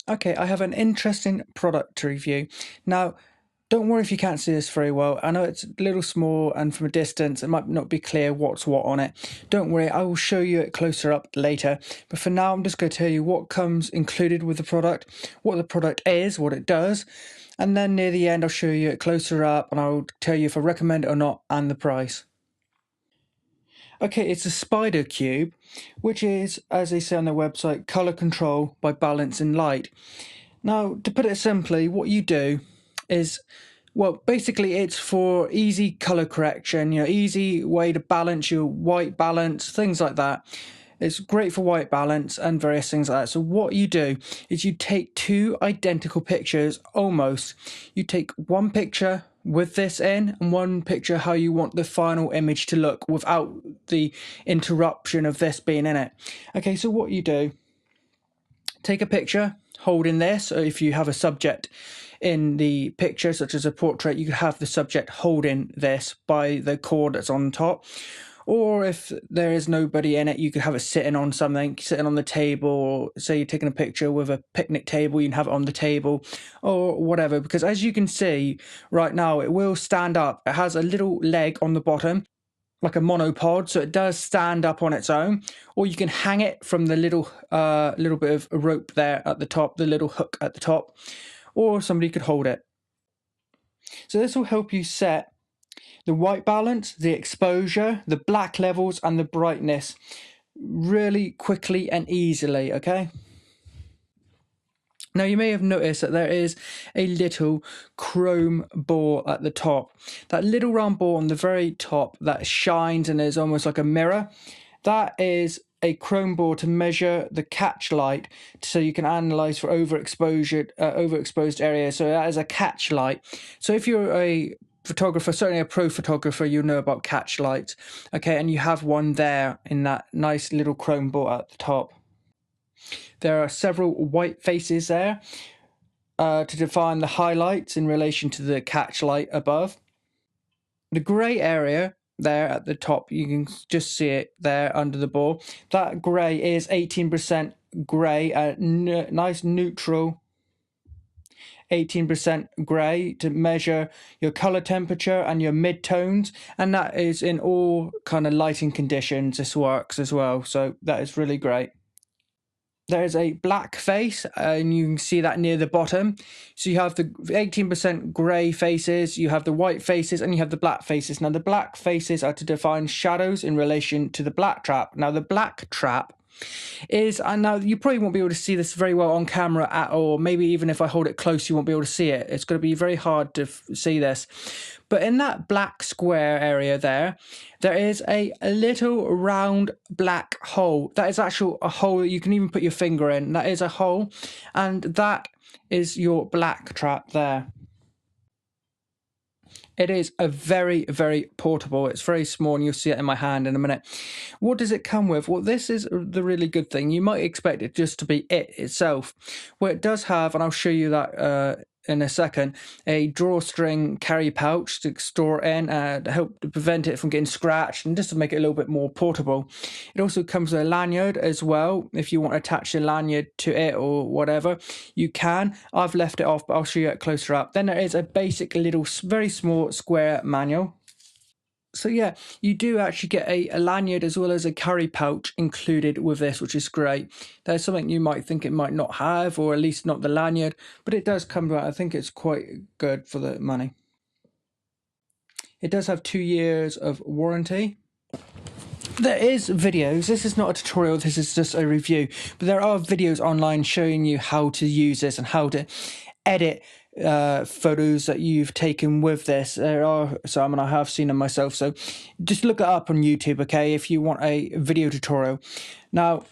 Okay, I have an interesting product to review. Now, don't worry if you can't see this very well. I know it's a little small and from a distance it might not be clear what's what on it. Don't worry, I will show you it closer up later. But for now, I'm just going to tell you what comes included with the product, what the product is, what it does, and then near the end I'll show you it closer up and I'll tell you if I recommend it or not and the price. Okay, it's a SpyderCube, which is, as they say on their website, color control by balance and light. Now, to put it simply, what you do is, well, basically it's for easy color correction, easy way to balance your white balance, things like that. It's great for white balance and various things like that. So what you do is you take two identical pictures, almost. You take one picture with this in and one picture how you want the final image to look without the interruption of this being in it. Okay, so what you do, take a picture holding this, or if you have a subject in the picture, such as a portrait, you could have the subject holding this by the cord that's on top. Or if there is nobody in it, you could have it sitting on something, sitting on the table, or say you're taking a picture with a picnic table, you can have it on the table or whatever. Because as you can see right now, it will stand up. It has a little leg on the bottom, like a monopod, so it does stand up on its own. Or you can hang it from the little bit of rope there at the top, the little hook at the top, or somebody could hold it. So this will help you set the white balance, the exposure, the black levels, and the brightness really quickly and easily, okay? Now, you may have noticed that there is a little chrome ball at the top. That little round ball on the very top that shines and is almost like a mirror, that is a chrome ball to measure the catch light so you can analyze for overexposed areas. So that is a catch light. So if you're a photographer, certainly a pro photographer, you know about catch lights, okay, and you have one there in that nice little chrome ball at the top. There are several white faces there to define the highlights in relation to the catch light above. The grey area there at the top, you can just see it there under the ball. That grey is 18% grey, a nice neutral 18% grey to measure your color temperature and your midtones, and that is in all kind of lighting conditions. This works as well, so that is really great. There is a black face, and you can see that near the bottom. So you have the 18% grey faces, you have the white faces, and you have the black faces. Now the black faces are to define shadows in relation to the black trap. Now the black trap is, and now you probably won't be able to see this very well on camera at all. Maybe even if I hold it close, you won't be able to see it. It's going to be very hard to see this. But in that black square area there is a little round black hole. That is actually a hole that you can even put your finger in. That is a hole, and that is your black trap there. It is a very, very portable. It's very small, and you'll see it in my hand in a minute. What does it come with? Well, this is the really good thing. You might expect it just to be it itself. Well, it does have, and I'll show you that in a second, a drawstring carry pouch to store it in to help to prevent it from getting scratched and just to make it a little bit more portable. It also comes with a lanyard as well. If you want to attach the lanyard to it or whatever, you can. I've left it off, but I'll show you it closer up. Then there is a basic little, very small square manual. So yeah, you do actually get a lanyard as well as a carry pouch included with this, which is great. There's something you might think it might not have, or at least not the lanyard, but it does come with it. I think it's quite good for the money. It does have 2 years of warranty. There is videos. This is not a tutorial, this is just a review, but there are videos online showing you how to use this and how to edit photos that you've taken with this. There are some, and I have seen them myself, so just look it up on YouTube, okay, if you want a video tutorial. Now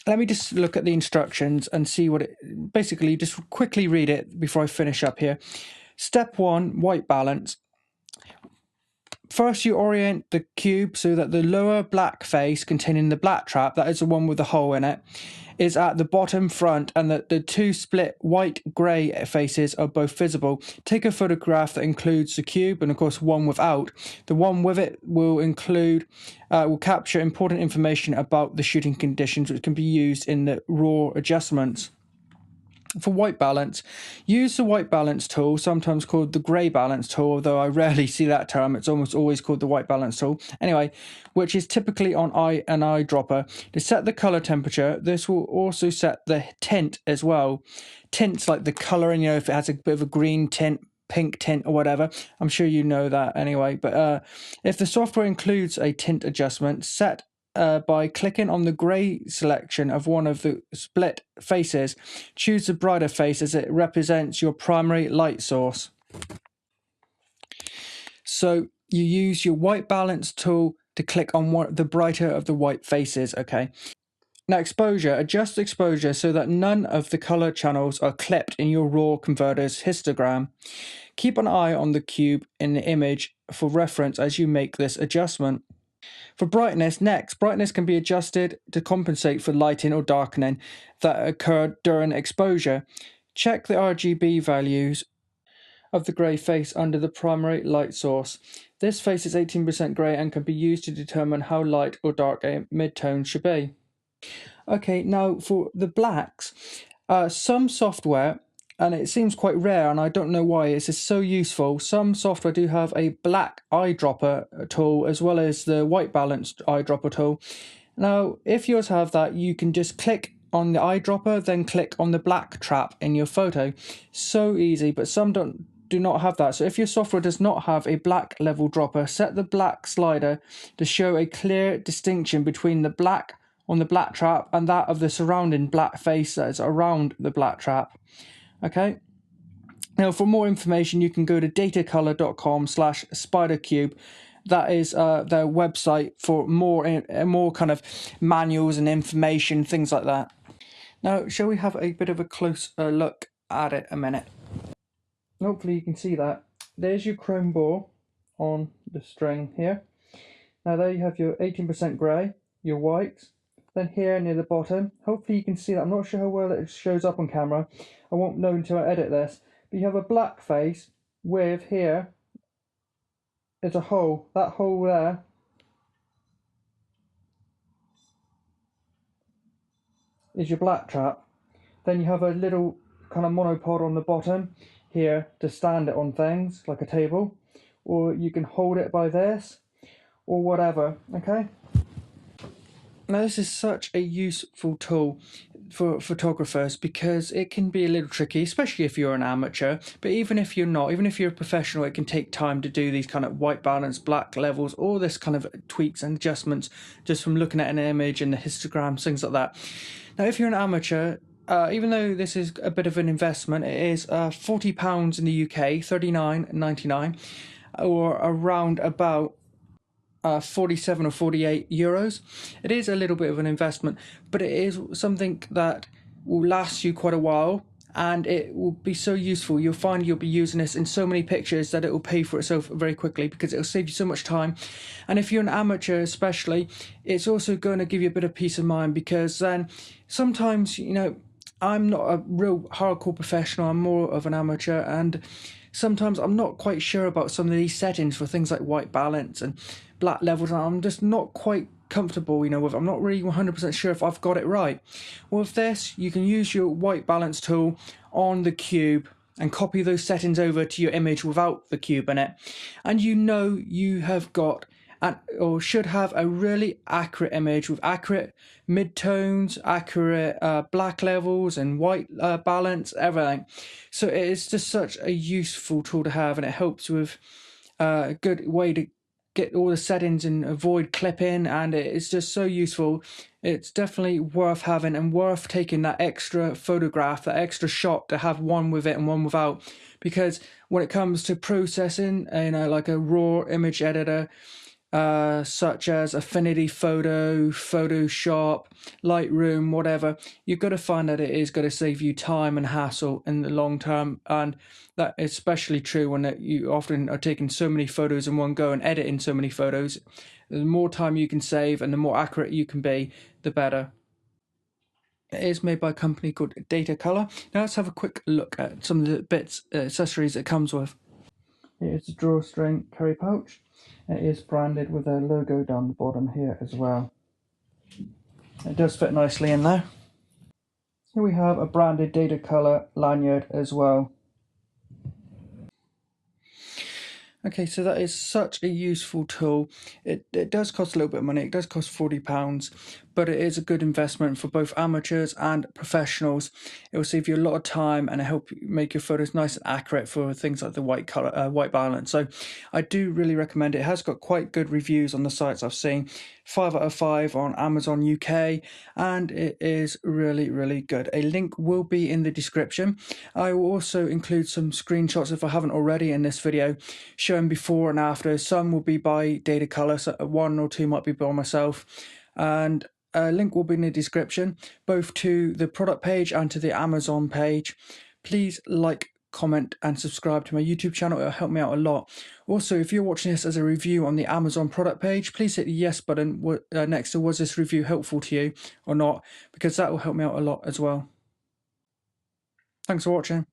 let me just look at the instructions and see what it basically, just quickly read it before I finish up here. Step 1, white balance. First, you orient the cube so that the lower black face containing the black trap, that is the one with the hole in it, is at the bottom front, and that the two split white-grey faces are both visible. Take a photograph that includes the cube and, of course, one without. The one with it will capture important information about the shooting conditions, which can be used in the RAW adjustments. for white balance, use the white balance tool, sometimes called the grey balance tool, although I rarely see that term. It's almost always called the white balance tool. Anyway, which is typically on an eyedropper to set the color temperature. This will also set the tint as well. Tints like the color, and if it has a bit of a green tint, pink tint or whatever, I'm sure you know that anyway. But if the software includes a tint adjustment, set by clicking on the grey selection of one of the split faces. Choose the brighter face as it represents your primary light source. So you use your white balance tool to click on the brighter of the white faces, okay? Now exposure, adjust exposure so that none of the color channels are clipped in your RAW converter's histogram. Keep an eye on the cube in the image for reference as you make this adjustment. For brightness, next, brightness can be adjusted to compensate for lighting or darkening that occurred during exposure. Check the RGB values of the grey face under the primary light source. This face is 18% grey and can be used to determine how light or dark a midtone should be. Okay, now for the blacks, some software, and it seems quite rare, and I don't know why, it's just so useful. Some software do have a black eyedropper tool as well as the white balanced eyedropper tool. Now, if yours have that, you can just click on the eyedropper, then click on the black trap in your photo. So easy, but some do not have that. So if your software does not have a black level dropper, set the black slider to show a clear distinction between the black on the black trap and that of the surrounding black face that is around the black trap. Okay. Now, for more information, you can go to datacolor.com/SpyderCube. That is their website for more kind of manuals and information, things like that. Now, shall we have a bit of a close look at it a minute? Hopefully you can see that. There's your chrome ball on the string here. Now there you have your 18% grey, your white. Then here near the bottom, hopefully you can see that. I'm not sure how well it shows up on camera. I won't know until I edit this. But you have a black face with here is a hole. That hole there is your black trap. Then you have a little kind of monopod on the bottom here to stand it on things like a table, or you can hold it by this or whatever. Okay. Now this is such a useful tool for photographers because it can be a little tricky, especially if you're an amateur, but even if you're not, even if you're a professional, it can take time to do these kind of white balance, black levels, all this kind of tweaks and adjustments just from looking at an image and the histograms, things like that. Now if you're an amateur, even though this is a bit of an investment, it is £40 in the UK, £39.99, or around about 47 or 48 euros. It is a little bit of an investment, but it is something that will last you quite a while, and it will be so useful. You'll find you'll be using this in so many pictures that it will pay for itself very quickly because it will save you so much time. And if you're an amateur especially, it's also going to give you a bit of peace of mind, because then sometimes, I'm not a real hardcore professional, I'm more of an amateur, and sometimes I'm not quite sure about some of these settings for things like white balance and black levels, and I'm just not quite comfortable, with. I'm not really 100% sure if I've got it right. Well, with this, you can use your white balance tool on the cube and copy those settings over to your image without the cube in it, and you have got or should have a really accurate image with accurate midtones, accurate black levels and white balance, everything. So it is just such a useful tool to have, and it helps with a good way to get all the settings and avoid clipping, and it's just so useful. It's definitely worth having and worth taking that extra photograph, that extra shot to have one with it and one without, because when it comes to processing, like a raw image editor, such as Affinity Photo, Photoshop, Lightroom, whatever, you've got to find that it is going to save you time and hassle in the long term, and that is especially true when you often are taking so many photos in one go and editing so many photos. The more time you can save and the more accurate you can be, the better. It is made by a company called Datacolor. Now let's have a quick look at some of the bits, accessories it comes with. Here's the drawstring carry pouch. It is branded with a logo down the bottom here as well. It does fit nicely in there. Here we have a branded Datacolor lanyard as well. Okay, so that is such a useful tool. It does cost a little bit of money. It does cost £40, but it is a good investment for both amateurs and professionals. It will save you a lot of time and help you make your photos nice and accurate for things like the white balance. So I do really recommend it. It has got quite good reviews on the sites I've seen. 5 out of 5 on Amazon UK, and it is really, really good. A link will be in the description. I will also include some screenshots if I haven't already in this video, showing before and after. Some will be by Datacolor, so 1 or 2 might be by myself, and a link will be in the description, both to the product page and to the Amazon page. Please like, comment and subscribe to my YouTube channel. It'll help me out a lot. Also, if you're watching this as a review on the Amazon product page, please hit the yes button next to was this review helpful to you or not, because that will help me out a lot as well. Thanks for watching.